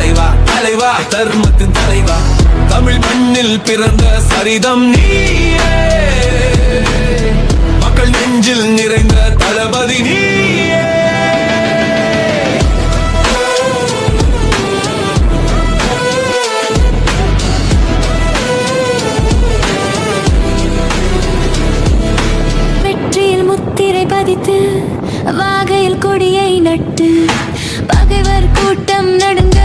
தலைவா தலைவா தர்மத்தின் தலைவா தமிழ் மண்ணில் பிறந்த சரிதம் நீயே மக்கள் நெஞ்சில் நிறைந்த தளபதி நீயே வெற்றியில் முத்திரை பதித்து வாகையில் கொடியை நட்டு பகைவர் கூட்டம் நடுங்க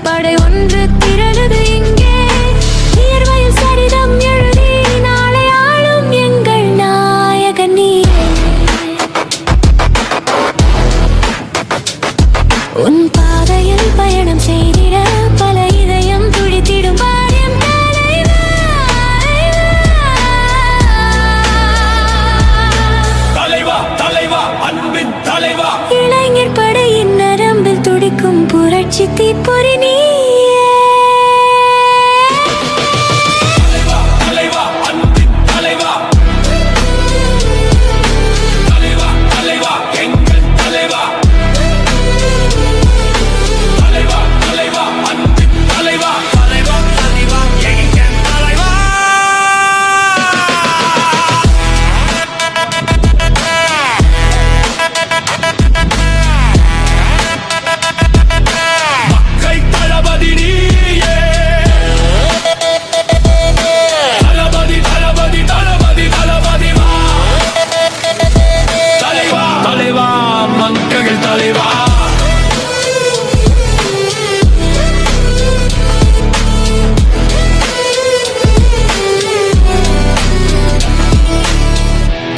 படை ஒன்று திரளுது இங்கே உயர்வையில் சரிதம் எழுதி நாளை ஆளும் எங்கள் நாயகன் நீயே உன் பாதையில் பயணம் செய்திட பல இதயம் துடித்திடும் பாரியம் தலைவா தலைவா அன்பின் தலைவா இளைஞர் படையின் நரம்பில் துடிக்கும் புரட்சி தீப்பொறி நீயே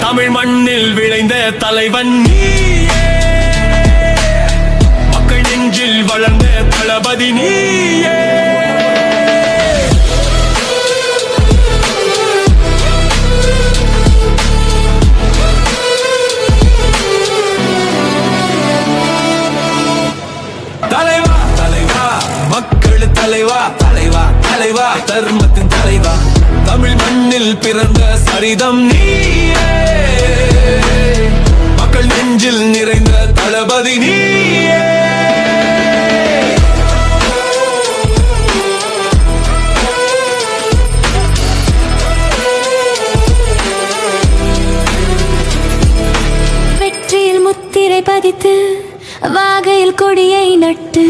தமிழ் மண்ணில் விளைந்த தலைவன் நீயே மக்கள் நெஞ்சில் வளர்ந்த தளபதி நீயே தலைவா தலைவா மக்கள் தலைவா தலைவா தலைவா தர்மத்தின் தலைவா தமிழ் மண்ணில் பிறந்த சரிதம் நீயே மக்கள் நெஞ்சில் நிறைந்த தளபதி நீயே வெற்றியில் முத்திரை பதித்து வாகையில் கொடியை நட்டு